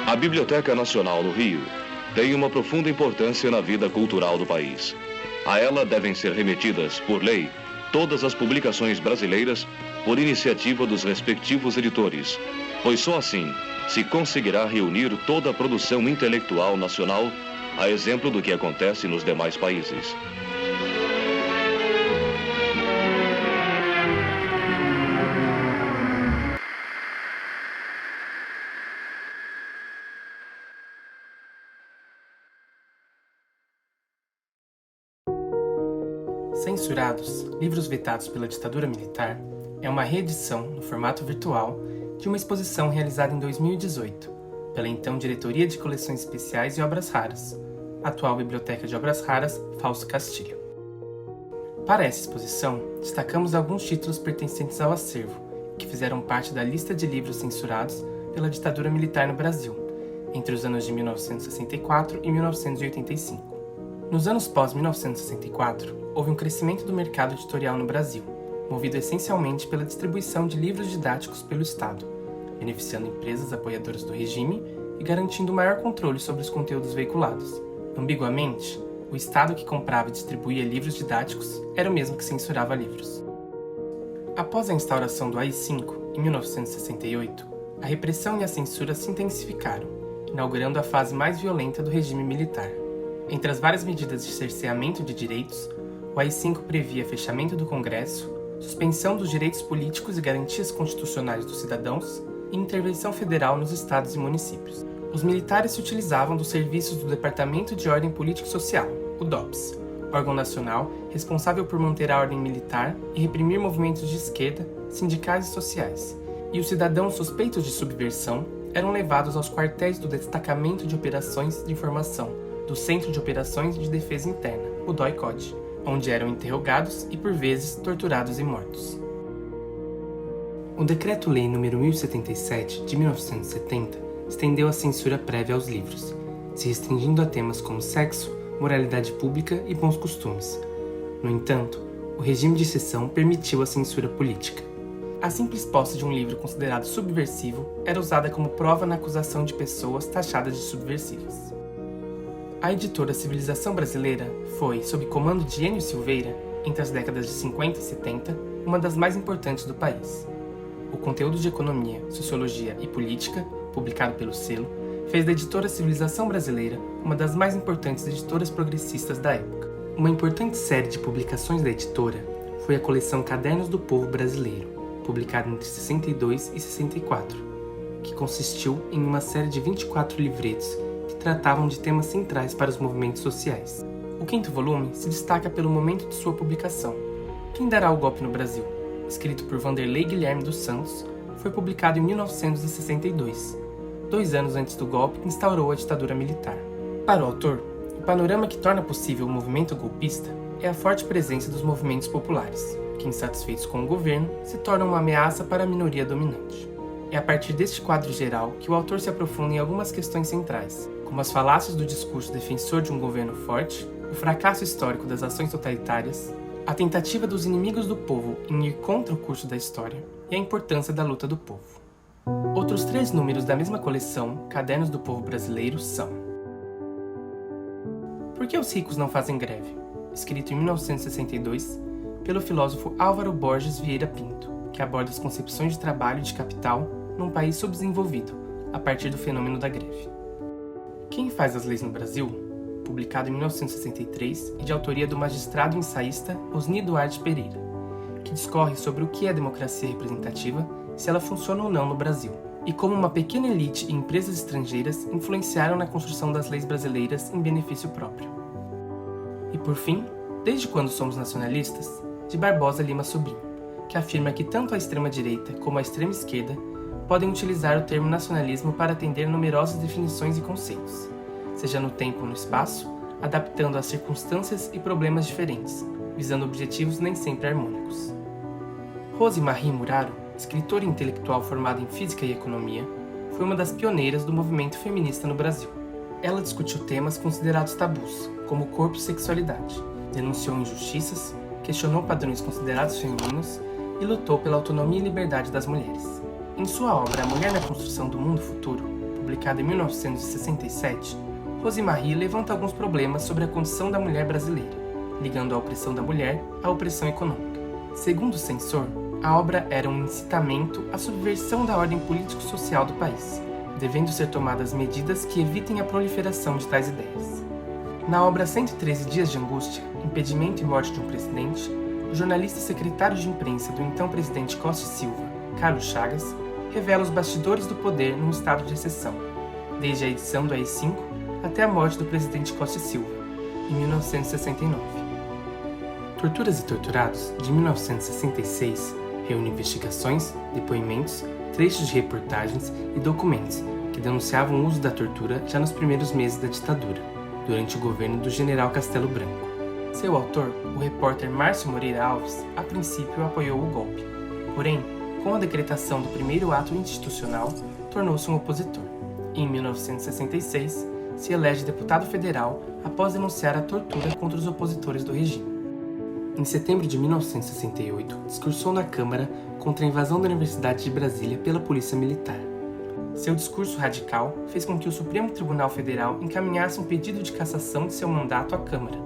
A Biblioteca Nacional no Rio tem uma profunda importância na vida cultural do país. A ela devem ser remetidas, por lei, todas as publicações brasileiras por iniciativa dos respectivos editores, pois só assim se conseguirá reunir toda a produção intelectual nacional, a exemplo do que acontece nos demais países. Censurados, livros vetados pela ditadura militar, é uma reedição, no formato virtual, de uma exposição realizada em 2018, pela então Diretoria de Coleções Especiais e Obras Raras, atual Biblioteca de Obras Raras, Fausto Castilho. Para essa exposição, destacamos alguns títulos pertencentes ao acervo, que fizeram parte da lista de livros censurados pela ditadura militar no Brasil, entre os anos de 1964 e 1985. Nos anos pós-1964, houve um crescimento do mercado editorial no Brasil, movido essencialmente pela distribuição de livros didáticos pelo Estado, beneficiando empresas apoiadoras do regime e garantindo maior controle sobre os conteúdos veiculados. Ambiguamente, o Estado que comprava e distribuía livros didáticos era o mesmo que censurava livros. Após a instauração do AI-5, em 1968, a repressão e a censura se intensificaram, inaugurando a fase mais violenta do regime militar. Entre as várias medidas de cerceamento de direitos, o AI-5 previa fechamento do Congresso, suspensão dos direitos políticos e garantias constitucionais dos cidadãos e intervenção federal nos estados e municípios. Os militares se utilizavam dos serviços do Departamento de Ordem Político e Social, o DOPS, órgão nacional responsável por manter a ordem militar e reprimir movimentos de esquerda, sindicais e sociais, e os cidadãos suspeitos de subversão eram levados aos quartéis do Destacamento de Operações de Informação do Centro de Operações de Defesa Interna, o DOI-CODE, onde eram interrogados e, por vezes, torturados e mortos. O Decreto-Lei nº 1077, de 1970, estendeu a censura prévia aos livros, se restringindo a temas como sexo, moralidade pública e bons costumes. No entanto, o regime de exceção permitiu a censura política. A simples posse de um livro considerado subversivo era usada como prova na acusação de pessoas taxadas de subversivas. A editora Civilização Brasileira foi, sob comando de Enio Silveira, entre as décadas de 50 e 70, uma das mais importantes do país. O conteúdo de economia, sociologia e política, publicado pelo selo, fez da editora Civilização Brasileira uma das mais importantes editoras progressistas da época. Uma importante série de publicações da editora foi a coleção Cadernos do Povo Brasileiro, publicada entre 62 e 64, que consistiu em uma série de 24 livretos que tratavam de temas centrais para os movimentos sociais. O quinto volume se destaca pelo momento de sua publicação. Quem dará o golpe no Brasil?, escrito por Vanderlei Guilherme dos Santos, foi publicado em 1962, 2 anos antes do golpe que instaurou a ditadura militar. Para o autor, o panorama que torna possível o movimento golpista é a forte presença dos movimentos populares, que, insatisfeitos com o governo, se tornam uma ameaça para a minoria dominante. É a partir deste quadro geral que o autor se aprofunda em algumas questões centrais, como as falácias do discurso defensor de um governo forte, o fracasso histórico das ações totalitárias, a tentativa dos inimigos do povo em ir contra o curso da história e a importância da luta do povo. Outros 3 números da mesma coleção, Cadernos do Povo Brasileiro, são: Por que os ricos não fazem greve?, escrito em 1962 pelo filósofo Álvaro Borges Vieira Pinto, que aborda as concepções de trabalho e de capital num país subdesenvolvido, a partir do fenômeno da greve. Quem faz as leis no Brasil?, publicado em 1963 e de autoria do magistrado e ensaísta Osni Duarte Pereira, que discorre sobre o que é democracia representativa, se ela funciona ou não no Brasil, e como uma pequena elite e empresas estrangeiras influenciaram na construção das leis brasileiras em benefício próprio. E por fim, Desde quando somos nacionalistas? De Barbosa Lima Sobrinho, que afirma que tanto a extrema-direita como a extrema-esquerda podem utilizar o termo nacionalismo para atender numerosas definições e conceitos, seja no tempo ou no espaço, adaptando às circunstâncias e problemas diferentes, visando objetivos nem sempre harmônicos. Rose Marie Muraro, escritora e intelectual formada em Física e Economia, foi uma das pioneiras do movimento feminista no Brasil. Ela discutiu temas considerados tabus, como corpo e sexualidade, denunciou injustiças, questionou padrões considerados femininos e lutou pela autonomia e liberdade das mulheres. Em sua obra A Mulher na Construção do Mundo Futuro, publicado em 1967, Rosemarie levanta alguns problemas sobre a condição da mulher brasileira, ligando a opressão da mulher à opressão econômica. Segundo o censor, a obra era um incitamento à subversão da ordem político-social do país, devendo ser tomadas medidas que evitem a proliferação de tais ideias. Na obra 113 Dias de Angústia, Impedimento e Morte de um Presidente, o jornalista e secretário de imprensa do então presidente Costa e Silva, Carlos Chagas, revela os bastidores do poder num estado de exceção, desde a edição do AI-5 até a morte do presidente Costa e Silva, em 1969. Torturas e Torturados, de 1966, reúne investigações, depoimentos, trechos de reportagens e documentos que denunciavam o uso da tortura já nos primeiros meses da ditadura, durante o governo do general Castelo Branco. Seu autor, o repórter Márcio Moreira Alves, a princípio apoiou o golpe. Porém, com a decretação do primeiro ato institucional, tornou-se um opositor. Em 1966, se elege deputado federal após denunciar a tortura contra os opositores do regime. Em setembro de 1968, discursou na Câmara contra a invasão da Universidade de Brasília pela Polícia Militar. Seu discurso radical fez com que o Supremo Tribunal Federal encaminhasse um pedido de cassação de seu mandato à Câmara,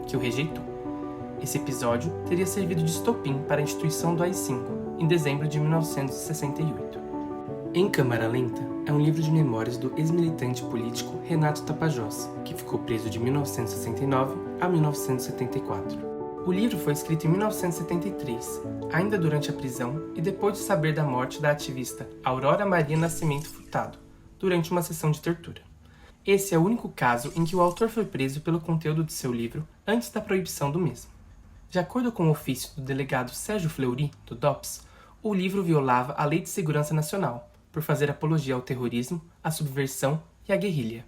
que o rejeitou. Esse episódio teria servido de estopim para a instituição do AI-5, em dezembro de 1968. Em Câmara Lenta é um livro de memórias do ex-militante político Renato Tapajós, que ficou preso de 1969 a 1974. O livro foi escrito em 1973, ainda durante a prisão e depois de saber da morte da ativista Aurora Maria Nascimento Furtado, durante uma sessão de tortura. Esse é o único caso em que o autor foi preso pelo conteúdo de seu livro antes da proibição do mesmo. De acordo com o ofício do delegado Sérgio Fleury, do DOPS, o livro violava a Lei de Segurança Nacional, por fazer apologia ao terrorismo, à subversão e à guerrilha.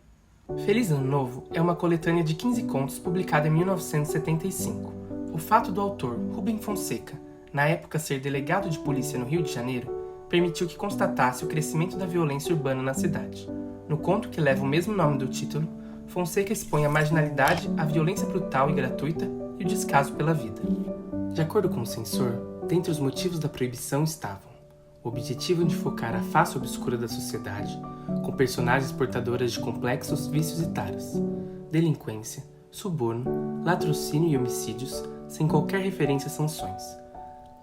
Feliz Ano Novo é uma coletânea de 15 contos publicada em 1975. O fato do autor, Rubem Fonseca, na época ser delegado de polícia no Rio de Janeiro, permitiu que constatasse o crescimento da violência urbana na cidade. No conto que leva o mesmo nome do título, Fonseca expõe a marginalidade, a violência brutal e gratuita e o descaso pela vida. De acordo com o censor, dentre os motivos da proibição estavam o objetivo de focar a face obscura da sociedade, com personagens portadoras de complexos vícios e taras, delinquência, suborno, latrocínio e homicídios, sem qualquer referência a sanções,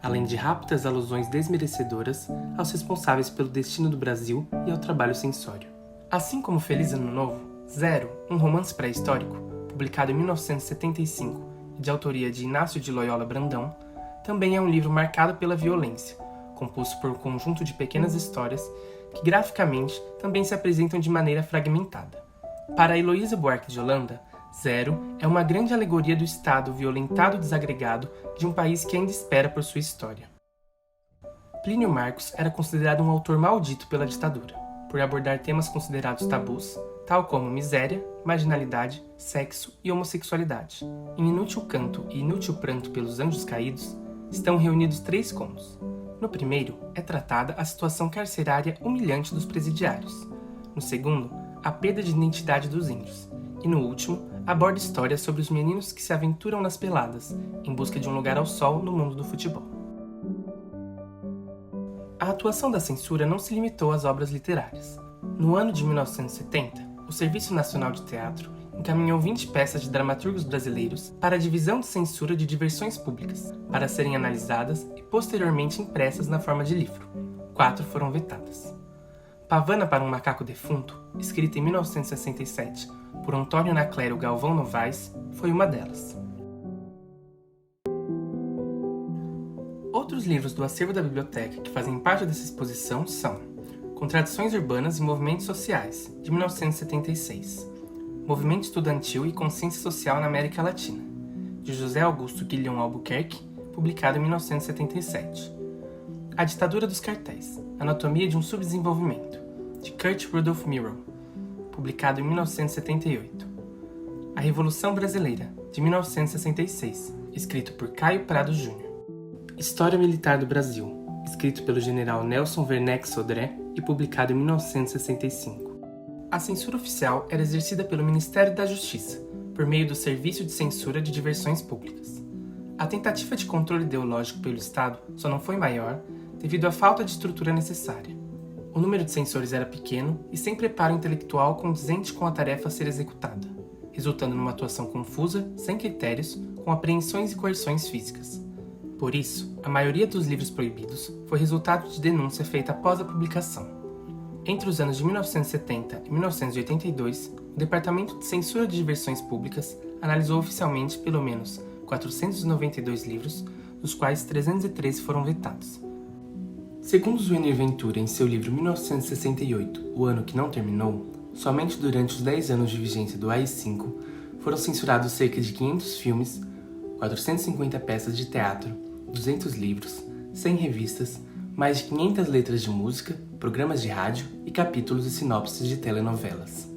além de rápidas alusões desmerecedoras aos responsáveis pelo destino do Brasil e ao trabalho censório. Assim como Feliz Ano Novo, Zero, um romance pré-histórico, publicado em 1975 e de autoria de Inácio de Loyola Brandão, também é um livro marcado pela violência, composto por um conjunto de pequenas histórias que graficamente também se apresentam de maneira fragmentada. Para Heloísa Buarque de Holanda, Zero é uma grande alegoria do estado violentado e desagregado de um país que ainda espera por sua história. Plínio Marcos era considerado um autor maldito pela ditadura, por abordar temas considerados tabus, tal como miséria, marginalidade, sexo e homossexualidade. Em Inútil Canto e Inútil Pranto pelos Anjos Caídos, estão reunidos 3 contos. No primeiro, é tratada a situação carcerária humilhante dos presidiários. No segundo, a perda de identidade dos índios. E no último, aborda histórias sobre os meninos que se aventuram nas peladas, em busca de um lugar ao sol no mundo do futebol. A atuação da censura não se limitou às obras literárias. No ano de 1970, o Serviço Nacional de Teatro encaminhou 20 peças de dramaturgos brasileiros para a Divisão de Censura de Diversões Públicas, para serem analisadas e posteriormente impressas na forma de livro. 4 foram vetadas. Pavana para um Macaco Defunto, escrita em 1967 por Antônio Anacleto Galvão Novaes, foi uma delas. Outros livros do acervo da biblioteca que fazem parte dessa exposição são Contradições Urbanas e Movimentos Sociais, de 1976, Movimento Estudantil e Consciência Social na América Latina, de José Augusto Guilhom Albuquerque, publicado em 1977. A Ditadura dos Cartéis, Anatomia de um Subdesenvolvimento, de Kurt Rudolph Mirror, publicado em 1978. A Revolução Brasileira, de 1966, escrito por Caio Prado Júnior. História Militar do Brasil, escrito pelo general Nelson Werneck Sodré e publicado em 1965. A censura oficial era exercida pelo Ministério da Justiça, por meio do Serviço de Censura de Diversões Públicas. A tentativa de controle ideológico pelo Estado só não foi maior devido à falta de estrutura necessária. O número de censores era pequeno e sem preparo intelectual condizente com a tarefa a ser executada, resultando numa atuação confusa, sem critérios, com apreensões e coerções físicas. Por isso, a maioria dos livros proibidos foi resultado de denúncia feita após a publicação. Entre os anos de 1970 e 1982, o Departamento de Censura de Diversões Públicas analisou oficialmente pelo menos 492 livros, dos quais 313 foram vetados. Segundo Zuenir Ventura, em seu livro 1968, O Ano que Não Terminou, somente durante os 10 anos de vigência do AI-5 foram censurados cerca de 500 filmes, 450 peças de teatro, 200 livros, 100 revistas, mais de 500 letras de música, programas de rádio e capítulos e sinopses de telenovelas.